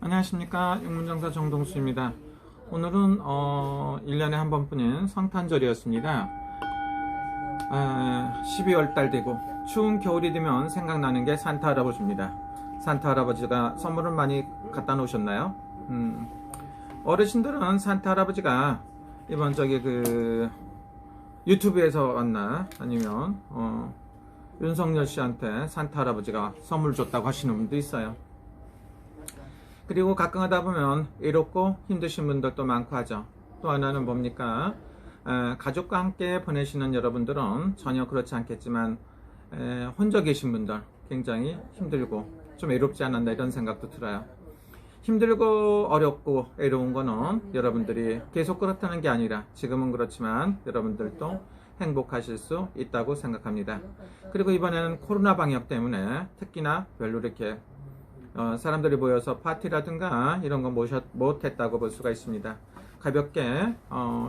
안녕하십니까, 육문정사 정동수입니다. 오늘은 1년에 한 번뿐인 성탄절이었습니다. 12월 달 되고 추운 겨울이 되면 생각나는 게 산타 할아버지입니다. 산타 할아버지가 선물을 많이 갖다 놓으셨나요? 어르신들은 산타 할아버지가 이번 유튜브에서 왔나 아니면 윤석열 씨한테 산타 할아버지가 선물 줬다고 하시는 분도 있어요. 그리고 가끔 하다 보면 외롭고 힘드신 분들도 많고 하죠. 또 하나는 뭡니까? 가족과 함께 보내시는 여러분들은 전혀 그렇지 않겠지만 혼자 계신 분들 굉장히 힘들고 좀 외롭지 않았나 이런 생각도 들어요. 힘들고 어렵고 외로운 거는 여러분들이 계속 그렇다는 게 아니라 지금은 그렇지만 여러분들도 행복하실 수 있다고 생각합니다. 그리고 이번에는 코로나 방역 때문에 특히나 별로 이렇게 사람들이 모여서 파티라든가 이런 거 못했다고 볼 수가 있습니다. 가볍게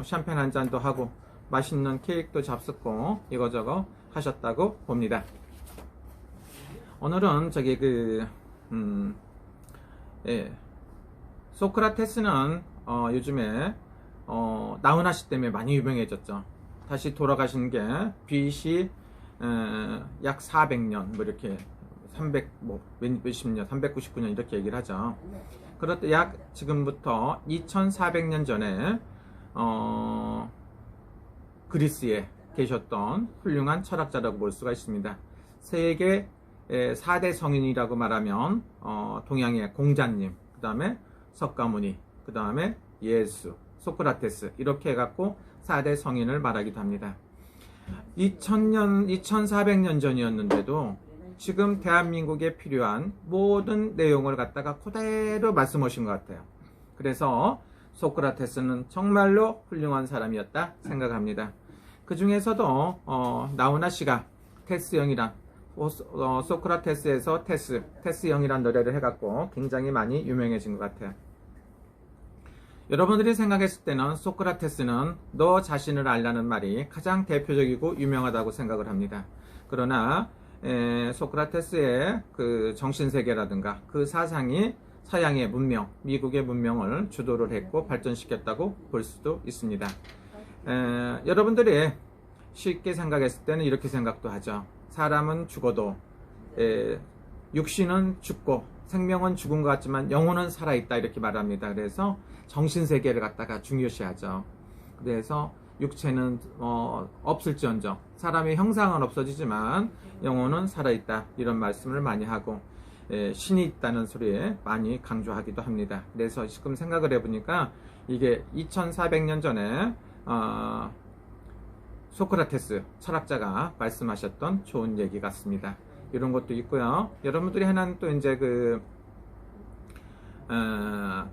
샴페인 한 잔도 하고 맛있는 케이크도 잡숫고 이거저거 하셨다고 봅니다. 오늘은 소크라테스는 요즘에 나훈아 씨 때문에 많이 유명해졌죠. 다시 돌아가신 게 BC 약 400년 뭐 이렇게 몇십 년, 399년 이렇게 얘기를 하죠. 그럴 때 약 지금부터 2400년 전에 그리스에 계셨던 훌륭한 철학자라고 볼 수가 있습니다. 세계 4대 성인이라고 말하면 동양의 공자님, 그 다음에 석가모니, 그 다음에 예수, 소크라테스 이렇게 해갖고 4대 성인을 말하기도 합니다. 2400년 전이었는데도 지금 대한민국에 필요한 모든 내용을 갖다가 그대로 말씀하신 것 같아요. 그래서 소크라테스는 정말로 훌륭한 사람이었다 생각합니다. 그 중에서도 나훈아 씨가 테스형이란 소크라테스에서 테스형이란 노래를 해갖고 굉장히 많이 유명해진 것 같아요. 여러분들이 생각했을 때는 소크라테스는 너 자신을 알라는 말이 가장 대표적이고 유명하다고 생각을 합니다. 그러나 소크라테스의 그 정신세계라든가 그 사상이 서양의 문명, 미국의 문명을 주도를 했고 발전시켰다고 볼 수도 있습니다. 여러분들이 쉽게 생각했을 때는 이렇게 생각도 하죠. 사람은 죽어도 육신은 죽고 생명은 죽은 것 같지만 영혼은 살아있다 이렇게 말합니다. 그래서 정신세계를 갖다가 중요시하죠. 그래서 육체는 없을지언정 사람의 형상은 없어지지만 영혼은 살아있다 이런 말씀을 많이 하고 신이 있다는 소리에 많이 강조하기도 합니다. 그래서 지금 생각을 해보니까 이게 2400년 전에 소크라테스 철학자가 말씀하셨던 좋은 얘기 같습니다. 이런 것도 있고요. 여러분들이 하나는 또 이제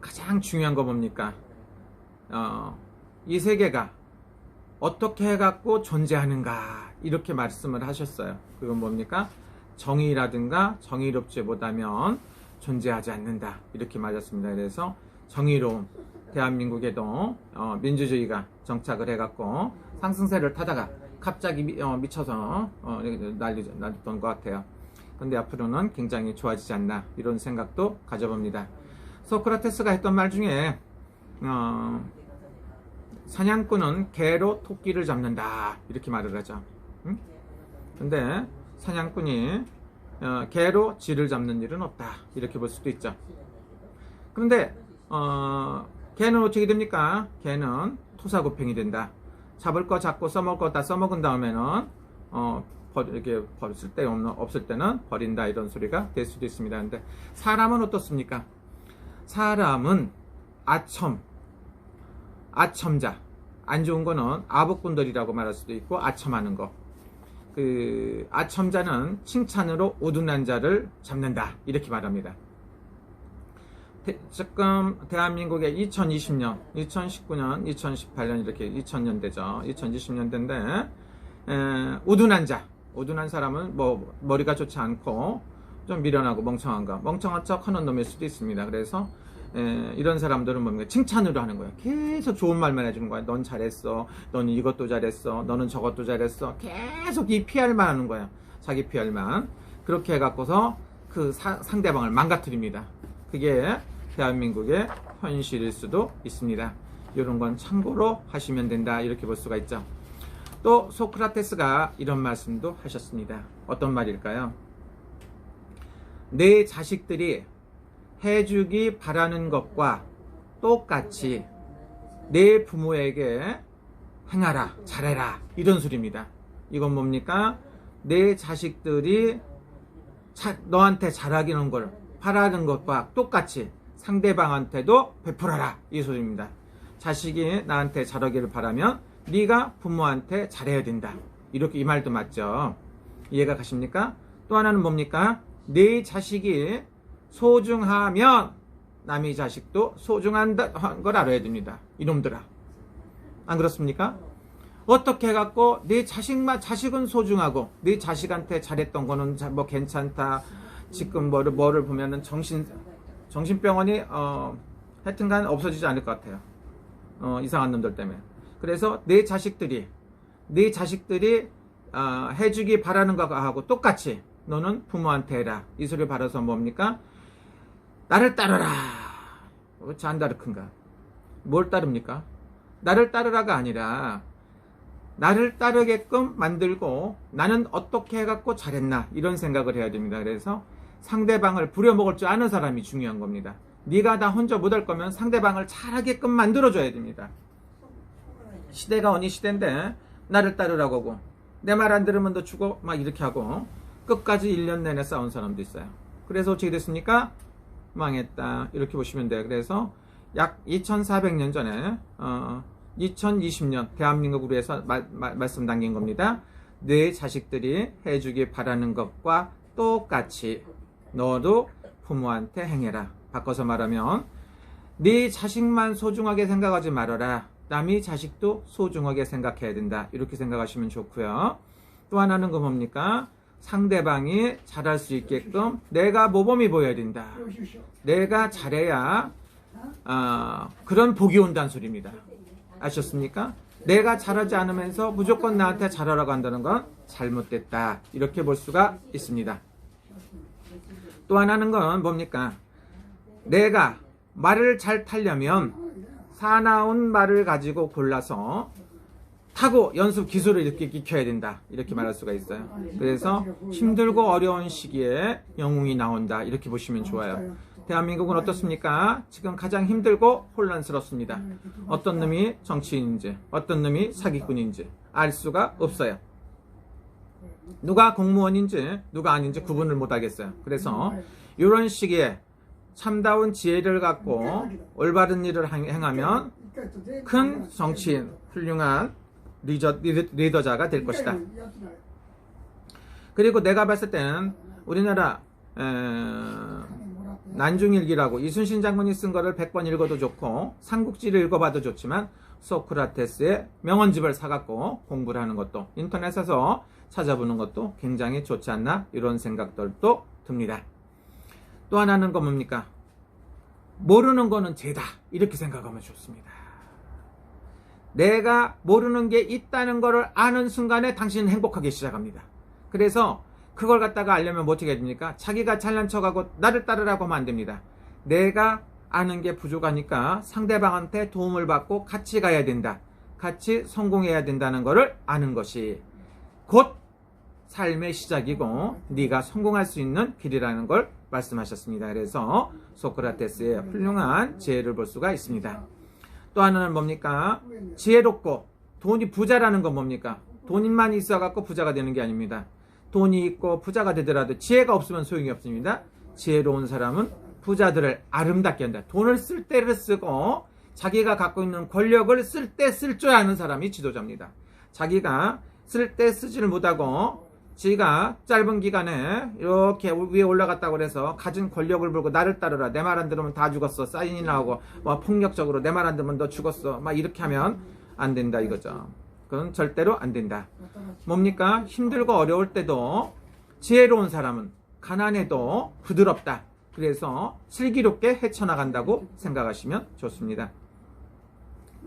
가장 중요한 거 뭡니까? 이 세계가 어떻게 해갖고 존재하는가 이렇게 말씀을 하셨어요. 그건 뭡니까? 정의라든가 정의롭지 못하면 존재하지 않는다 이렇게 말했습니다. 그래서 정의로움, 대한민국에도 민주주의가 정착을 해갖고 상승세를 타다가 갑자기 미쳐서 날렸던 것 같아요. 근데 앞으로는 굉장히 좋아지지 않나 이런 생각도 가져봅니다. 소크라테스가 했던 말 중에 사냥꾼은 개로 토끼를 잡는다 이렇게 말을 하죠. 근데 사냥꾼이 개로 쥐를 잡는 일은 없다 이렇게 볼 수도 있죠. 그런데 개는 어떻게 됩니까? 개는 토사구팽이 된다. 잡을 거 잡고 써먹을 거 다 써먹은 다음에는 이렇게 없을 때는 버린다 이런 소리가 될 수도 있습니다. 근데 사람은 어떻습니까? 사람은 아첨자, 안 좋은 거는 아부꾼들이라고 말할 수도 있고 아첨하는 거. 그 아첨자는 칭찬으로 우둔한 자를 잡는다 이렇게 말합니다. 지금 대한민국의 2020년, 2019년, 2018년 이렇게 2000년대죠. 2020년대인데 우둔한 사람은 뭐 머리가 좋지 않고 좀 미련하고 멍청한 척 하는 놈일 수도 있습니다. 그래서 이런 사람들은 뭡니까? 칭찬으로 하는 거예요. 계속 좋은 말만 해주는 거야. 넌 잘했어. 너는 이것도 잘했어. 너는 저것도 잘했어. 계속 이 PR만 하는 거예요. 자기 PR만. 그렇게 해갖고서 그 상대방을 망가뜨립니다. 그게 대한민국의 현실일 수도 있습니다. 이런 건 참고로 하시면 된다, 이렇게 볼 수가 있죠. 또 소크라테스가 이런 말씀도 하셨습니다. 어떤 말일까요? 내 자식들이 해주기 바라는 것과 똑같이 내 부모에게 행하라, 잘해라, 이런 소리입니다. 이건 뭡니까? 내 자식들이 너한테 잘하기는 걸 바라는 것과 똑같이 상대방한테도 베풀어라, 이 소리입니다. 자식이 나한테 잘하기를 바라면 네가 부모한테 잘해야 된다, 이렇게, 이 말도 맞죠? 이해가 가십니까? 또 하나는 뭡니까? 내 자식이 소중하면 남의 자식도 소중한 걸 알아야 됩니다. 이놈들아, 안 그렇습니까? 어떻게 해갖고 내 자식은 소중하고 내 자식한테 잘했던 거는 뭐 괜찮다, 지금 뭐를 보면은 정신병원이 하여튼간 없어지지 않을 것 같아요. 이상한 놈들 때문에. 그래서 내 자식들이 해주기 바라는 거하고 똑같이 너는 부모한테 해라, 이 소리 바라서 뭡니까? 나를 따르라. 잔다르크인가? 뭘 따릅니까? 나를 따르라가 아니라 나를 따르게끔 만들고 나는 어떻게 해갖고 잘했나, 이런 생각을 해야 됩니다. 그래서 상대방을 부려먹을 줄 아는 사람이 중요한 겁니다. 네가 나 혼자 못할 거면 상대방을 잘하게끔 만들어줘야 됩니다. 시대가 어느 시대인데 나를 따르라고 하고 내 말 안 들으면 너 죽어, 막 이렇게 하고 끝까지 1년 내내 싸운 사람도 있어요. 그래서 어떻게 됐습니까? 망했다, 이렇게 보시면 돼요. 그래서 약 2400년 전에 2020년 대한민국으로 해서 말씀 남긴 겁니다. 내 자식들이 해주기 바라는 것과 똑같이 너도 부모한테 행해라. 바꿔서 말하면 네 자식만 소중하게 생각하지 말아라, 남의 자식도 소중하게 생각해야 된다, 이렇게 생각하시면 좋고요. 또 하나는 그 뭡니까? 상대방이 잘할 수 있게끔 내가 모범이 보여야 된다. 내가 잘해야 그런 복이 온다는 소리입니다. 아셨습니까? 내가 잘하지 않으면서 무조건 나한테 잘하라고 한다는 건 잘못됐다, 이렇게 볼 수가 있습니다. 또 하나는 건 뭡니까? 내가 말을 잘 타려면 사나운 말을 가지고 골라서 타고 연습 기술을 이렇게 익혀야 된다, 이렇게 말할 수가 있어요. 그래서 힘들고 어려운 시기에 영웅이 나온다, 이렇게 보시면 좋아요. 대한민국은 어떻습니까? 지금 가장 힘들고 혼란스럽습니다. 어떤 놈이 정치인인지 어떤 놈이 사기꾼인지 알 수가 없어요. 누가 공무원인지 누가 아닌지 구분을 못하겠어요. 그래서 이런 시기에 참다운 지혜를 갖고 올바른 일을 행하면 큰 정치인, 훌륭한 리더자가 될 것이다. 그리고 내가 봤을 때는 우리나라 난중일기라고 이순신 장군이 쓴 거를 100번 읽어도 좋고 삼국지를 읽어봐도 좋지만 소크라테스의 명언집을 사갖고 공부를 하는 것도, 인터넷에서 찾아보는 것도 굉장히 좋지 않나, 이런 생각들도 듭니다. 또 하나는 건 뭡니까? 모르는 거는 죄다, 이렇게 생각하면 좋습니다. 내가 모르는 게 있다는 거를 아는 순간에 당신은 행복하기 시작합니다. 그래서 그걸 갖다가 알려면 뭐 어떻게 해야 됩니까? 자기가 잘난 척하고 나를 따르라고 하면 안 됩니다. 내가 아는 게 부족하니까 상대방한테 도움을 받고 같이 가야 된다, 같이 성공해야 된다는 거를 아는 것이 곧 삶의 시작이고 네가 성공할 수 있는 길이라는 걸 말씀하셨습니다. 그래서 소크라테스의 훌륭한 지혜를 볼 수가 있습니다. 또 하나는 뭡니까? 지혜롭고 돈이 부자라는 건 뭡니까? 돈만 있어갖고 부자가 되는 게 아닙니다. 돈이 있고 부자가 되더라도 지혜가 없으면 소용이 없습니다. 지혜로운 사람은 부자들을 아름답게 한다. 돈을 쓸 때를 쓰고 자기가 갖고 있는 권력을 쓸 때 쓸 줄 아는 사람이 지도자입니다. 자기가 쓸 때 쓰지를 못하고 지가 짧은 기간에 이렇게 위에 올라갔다고 해서 가진 권력을 불고 나를 따르라, 내 말 안 들으면 다 죽었어, 사인이 나오고 뭐 폭력적으로 내 말 안 들으면 너 죽었어, 막 이렇게 하면 안 된다, 이거죠. 그건 절대로 안 된다. 뭡니까? 힘들고 어려울 때도 지혜로운 사람은 가난해도 부드럽다. 그래서 슬기롭게 헤쳐나간다고 생각하시면 좋습니다.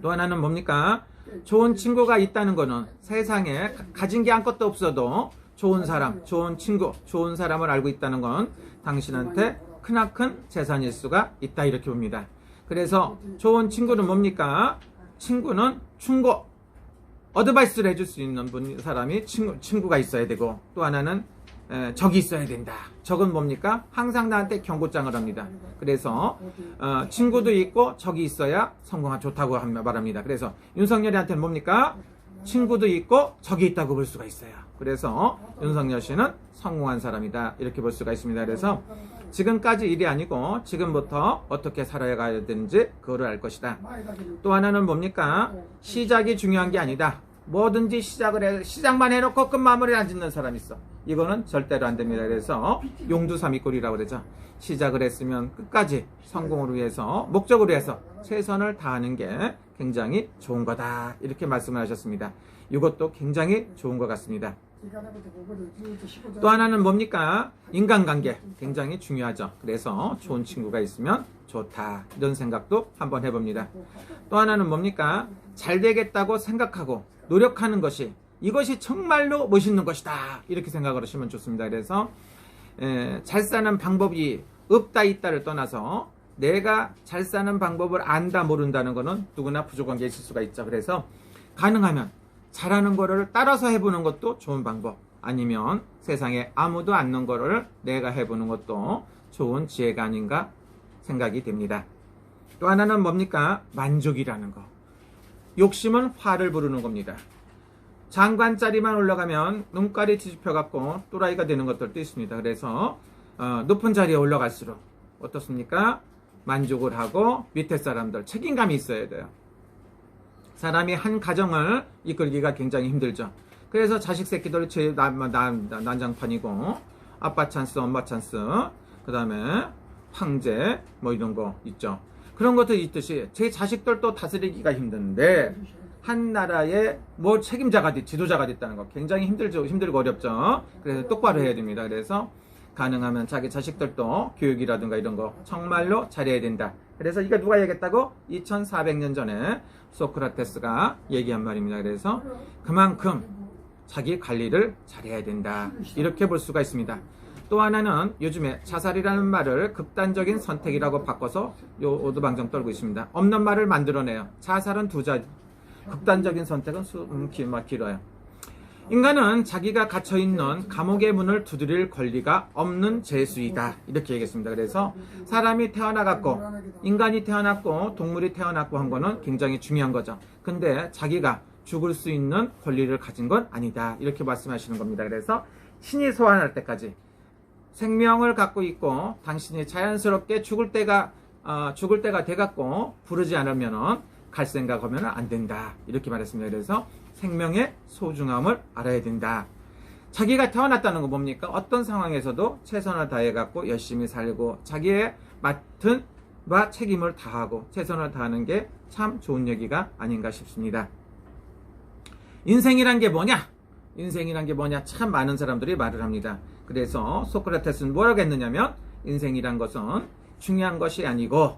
또 하나는 뭡니까? 좋은 친구가 있다는 거는 세상에 가진 게 아무것도 없어도 좋은 사람, 좋은 친구, 좋은 사람을 알고 있다는 건 당신한테 크나큰 재산일 수가 있다 이렇게 봅니다. 그래서 좋은 친구는 뭡니까? 친구는 충고, 어드바이스를 해줄 수 있는 사람이 친구가 있어야 되고, 또 하나는 적이 있어야 된다. 적은 뭡니까? 항상 나한테 경고장을 합니다. 그래서 친구도 있고 적이 있어야 성공하 좋다고 말합니다. 그래서 윤석열이한테는 뭡니까? 친구도 있고 적이 있다고 볼 수가 있어요. 그래서 윤석열 씨는 성공한 사람이다 이렇게 볼 수가 있습니다. 그래서 지금까지 일이 아니고 지금부터 어떻게 살아가야 되는지 그거를 알 것이다. 또 하나는 뭡니까? 시작이 중요한 게 아니다. 뭐든지 시작만 해놓고 끝 마무리를 안 짓는 사람이 있어. 이거는 절대로 안 됩니다. 그래서 용두삼이꼴이라고 그러죠. 시작을 했으면 끝까지 성공을 위해서, 목적을 위해서 최선을 다하는 게 굉장히 좋은 거다 이렇게 말씀을 하셨습니다. 이것도 굉장히 좋은 것 같습니다. 또 하나는 뭡니까? 인간관계 굉장히 중요하죠. 그래서 좋은 친구가 있으면 좋다 이런 생각도 한번 해봅니다. 또 하나는 뭡니까? 잘 되겠다고 생각하고 노력하는 것이, 이것이 정말로 멋있는 것이다 이렇게 생각을 하시면 좋습니다. 그래서 잘 사는 방법이 없다 있다를 떠나서 내가 잘 사는 방법을 안다 모른다는 것은 누구나 부족한 게 있을 수가 있죠. 그래서 가능하면 잘하는 거를 따라서 해보는 것도 좋은 방법, 아니면 세상에 아무도 안 넣은 거를 내가 해보는 것도 좋은 지혜가 아닌가 생각이 됩니다. 또 하나는 뭡니까? 만족이라는 거. 욕심은 화를 부르는 겁니다. 장관 자리만 올라가면 눈깔이 뒤집혀갖고 또라이가 되는 것들도 있습니다. 그래서 높은 자리에 올라갈수록 어떻습니까? 만족을 하고 밑에 사람들 책임감이 있어야 돼요. 사람이 한 가정을 이끌기가 굉장히 힘들죠. 그래서 자식 새끼들 제일 난장판이고, 아빠 찬스, 엄마 찬스, 그 다음에 황제 뭐 이런 거 있죠. 그런 것도 있듯이 제 자식들도 다스리기가 힘든데 한 나라의 뭐 책임자가 지도자가 됐다는 거 굉장히 힘들고 어렵죠. 그래서 똑바로 해야 됩니다. 그래서 가능하면 자기 자식들도 교육이라든가 이런 거 정말로 잘해야 된다. 그래서 이거 누가 얘기했다고? 2400년 전에 소크라테스가 얘기한 말입니다. 그래서 그만큼 자기 관리를 잘해야 된다 이렇게 볼 수가 있습니다. 또 하나는 요즘에 자살이라는 말을 극단적인 선택이라고 바꿔서 오두방정 떨고 있습니다. 없는 말을 만들어내요. 자살은 두자, 극단적인 선택은 길어요. 인간은 자기가 갇혀있는 감옥의 문을 두드릴 권리가 없는 죄수이다 이렇게 얘기했습니다. 그래서 사람이 태어나갖고, 인간이 태어났고 동물이 태어났고 한 거는 굉장히 중요한 거죠. 근데 자기가 죽을 수 있는 권리를 가진 건 아니다 이렇게 말씀하시는 겁니다. 그래서 신이 소환할 때까지 생명을 갖고 있고 당신이 자연스럽게 죽을 때가 돼갖고 부르지 않으면 갈 생각하면 안 된다 이렇게 말했습니다. 그래서 생명의 소중함을 알아야 된다. 자기가 태어났다는 건 뭡니까? 어떤 상황에서도 최선을 다해갖고 열심히 살고 자기의 맡은 바 책임을 다하고 최선을 다하는 게 참 좋은 얘기가 아닌가 싶습니다. 인생이란 게 뭐냐? 인생이란 게 뭐냐? 참 많은 사람들이 말을 합니다. 그래서 소크라테스는 뭐라고 했느냐면, 인생이란 것은 중요한 것이 아니고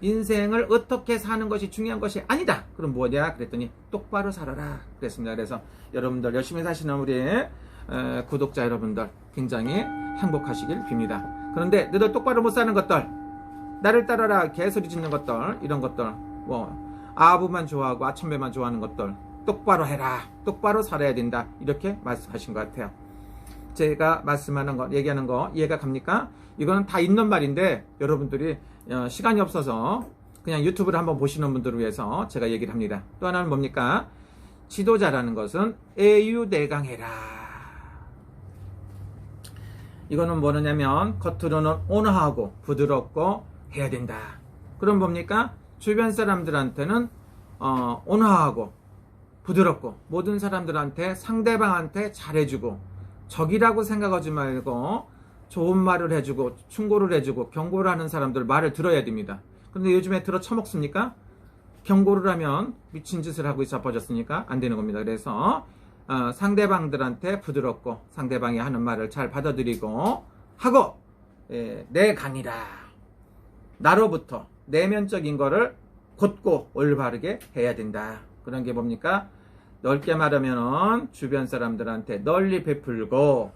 인생을 어떻게 사는 것이 중요한 것이 아니다. 그럼 뭐냐? 그랬더니 똑바로 살아라 그랬습니다. 그래서 여러분들 열심히 사시는 우리 구독자 여러분들 굉장히 행복하시길 빕니다. 그런데 너들 똑바로 못 사는 것들, 나를 따라라 개소리 짓는 것들, 이런 것들, 뭐 아부만 좋아하고 아천배만 좋아하는 것들 똑바로 해라, 똑바로 살아야 된다 이렇게 말씀하신 것 같아요. 제가 말씀하는 거, 얘기하는 거 이해가 갑니까? 이거는 다 있는 말인데 여러분들이 시간이 없어서 그냥 유튜브를 한번 보시는 분들을 위해서 제가 얘기를 합니다. 또 하나는 뭡니까? 지도자라는 것은 애유내강해라. 이거는 뭐냐면 겉으로는 온화하고 부드럽고 해야 된다. 그럼 뭡니까? 주변 사람들한테는 온화하고 부드럽고 모든 사람들한테, 상대방한테 잘해주고 적이라고 생각하지 말고 좋은 말을 해주고 충고를 해주고 경고를 하는 사람들 말을 들어야 됩니다. 그런데 요즘에 들어 처먹습니까? 경고를 하면 미친 짓을 하고 자빠졌으니까 안 되는 겁니다. 그래서 상대방들한테 부드럽고 상대방이 하는 말을 잘 받아들이고 하고 내 강이라, 나로부터 내면적인 거를 곧고 올바르게 해야 된다. 그런 게 뭡니까? 넓게 말하면 주변 사람들한테 널리 베풀고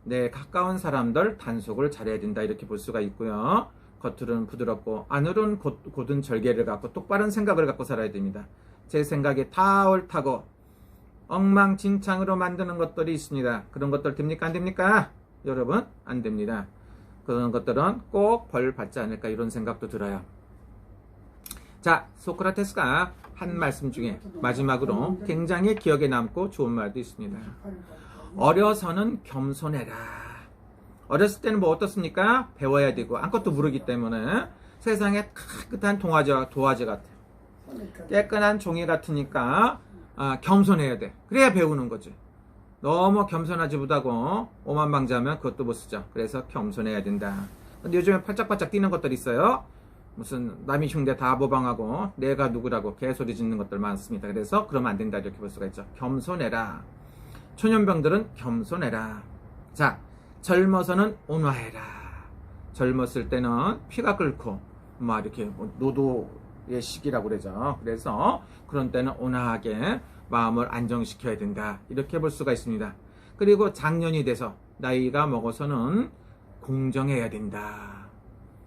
내 가까운 사람들 단속을 잘해야 된다 이렇게 볼 수가 있고요. 겉으로는 부드럽고 안으로는 곧은 절개를 갖고 똑바른 생각을 갖고 살아야 됩니다. 제 생각이 다 옳다고 엉망진창으로 만드는 것들이 있습니다. 그런 것들 됩니까? 안 됩니까? 여러분 안 됩니다. 그런 것들은 꼭 벌 받지 않을까 이런 생각도 들어요. 자, 소크라테스가 한 말씀 중에 마지막으로 굉장히 기억에 남고 좋은 말도 있습니다. 어려서는 겸손해라. 어렸을 때는 뭐 어떻습니까? 배워야 되고 아무것도 모르기 때문에 세상에 깨끗한 도화지 같아. 깨끗한 종이 같으니까 겸손해야 돼. 그래야 배우는 거지. 너무 겸손하지 못하고 오만방자하면 그것도 못 쓰죠. 그래서 겸손해야 된다. 근데 요즘에 팔짝팔짝 뛰는 것들 있어요. 무슨 남이 흉내 다 모방하고 내가 누구라고 개소리 짓는 것들 많습니다. 그래서 그러면 안 된다 이렇게 볼 수가 있죠. 겸손해라. 초년병들은 겸손해라. 자, 젊어서는 온화해라. 젊었을 때는 피가 끓고 막 이렇게 노도의 시기라고 그러죠. 그래서 그런 때는 온화하게 마음을 안정시켜야 된다 이렇게 볼 수가 있습니다. 그리고 장년이 돼서 나이가 먹어서는 공정해야 된다.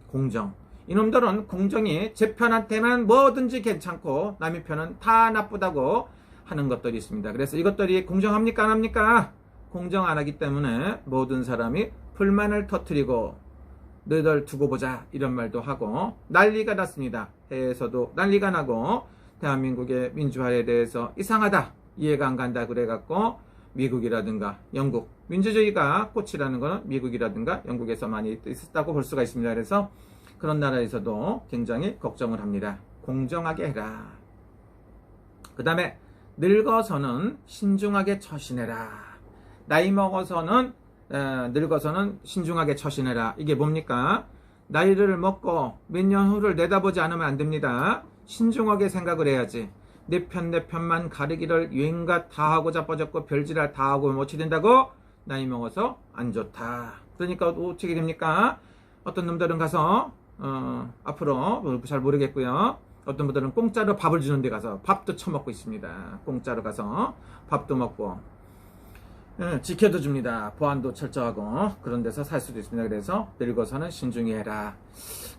공정. 이놈들은 공정이 제 편한테만 뭐든지 괜찮고 남의 편은 다 나쁘다고 하는 것들이 있습니다. 그래서 이것들이 공정합니까? 안 합니까? 공정 안 하기 때문에 모든 사람이 불만을 터뜨리고 너희들 두고 보자 이런 말도 하고 난리가 났습니다. 해외에서도 난리가 나고 대한민국의 민주화에 대해서 이상하다 이해가 안 간다 그래갖고 미국이라든가 영국 민주주의가 꽃이라는 것은 미국이라든가 영국에서 많이 있었다고 볼 수가 있습니다. 그래서 그런 나라에서도 굉장히 걱정을 합니다. 공정하게 해라. 그 다음에 늙어서는 신중하게 처신해라. 나이 먹어서는 늙어서는 신중하게 처신해라. 이게 뭡니까? 나이를 먹고 몇 년 후를 내다보지 않으면 안 됩니다. 신중하게 생각을 해야지. 내 편만 가르기를 유행가 다 하고 자빠졌고 별지랄 다 하고 어찌 된다고? 나이 먹어서 안 좋다. 그러니까 어떻게 됩니까? 어떤 놈들은 가서 앞으로 잘 모르겠고요. 어떤 분들은 공짜로 밥을 주는 데 가서 밥도 처먹고 있습니다. 공짜로 가서 밥도 먹고 지켜도 줍니다. 보안도 철저하고 그런 데서 살 수도 있습니다. 그래서 늙어서는 신중히 해라.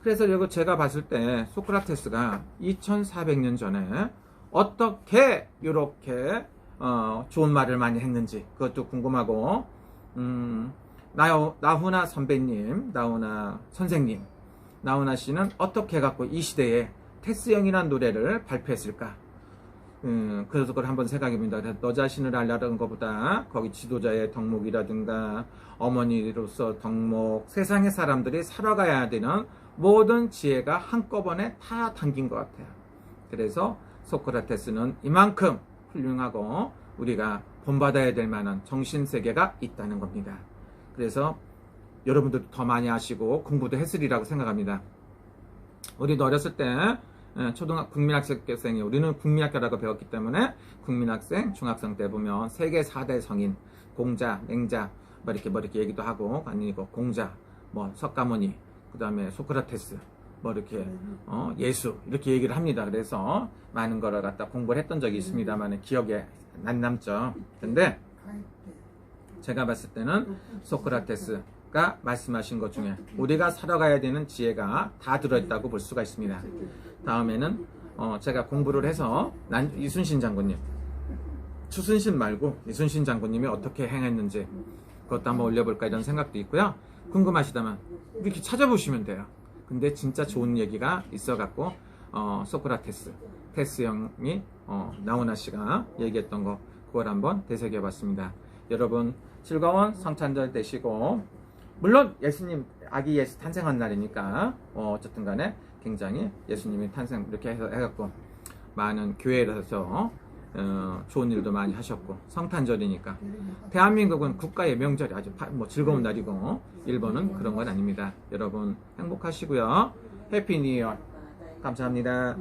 그래서 이거 제가 봤을 때 소크라테스가 2400년 전에 어떻게 이렇게 좋은 말을 많이 했는지 그것도 궁금하고 나훈아 선배님, 나훈아 선생님, 나훈아 씨는 어떻게 해갖고 이 시대에 테스형이라는 노래를 발표했을까? 그래서 그걸 한번 생각해봅니다. 너 자신을 알라는 것보다 거기 지도자의 덕목이라든가 어머니로서 덕목, 세상의 사람들이 살아가야 되는 모든 지혜가 한꺼번에 다 담긴 것 같아요. 그래서 소크라테스는 이만큼 훌륭하고 우리가 본받아야 될 만한 정신세계가 있다는 겁니다. 그래서 여러분들도 더 많이 아시고 공부도 했으리라고 생각합니다. 우리도 어렸을 때 국민학생이 우리는 국민학교라고 배웠기 때문에 국민학생, 중학생 때 보면 세계 4대 성인 공자, 맹자 뭐 이렇게 얘기도 하고 아니고 공자, 뭐 석가모니, 그 다음에 소크라테스 뭐 이렇게 예수 이렇게 얘기를 합니다. 그래서 많은 거를 갖다 공부를 했던 적이 있습니다만 기억에 안 남죠. 근데 제가 봤을 때는 소크라테스가 말씀하신 것 중에 우리가 살아가야 되는 지혜가 다 들어있다고 볼 수가 있습니다. 다음에는 제가 공부를 해서 이순신 장군님, 추순신 말고 이순신 장군님이 어떻게 행했는지 그것도 한번 올려볼까 이런 생각도 있고요. 궁금하시다면 이렇게 찾아보시면 돼요. 근데 진짜 좋은 얘기가 있어갖고 소크라테스, 테스 형이 나훈아 씨가 얘기했던 거 그걸 한번 되새겨봤습니다. 여러분 즐거운 성탄절 되시고 물론 예수님 아기 예수 탄생한 날이니까 어쨌든 간에 굉장히 예수님이 탄생 이렇게 해갖고 많은 교회에서 좋은 일도 많이 하셨고 성탄절이니까 대한민국은 국가의 명절이 아주 즐거운 날이고 일본은 그런 건 아닙니다. 여러분 행복하시고요. 해피 뉴 이어. 감사합니다.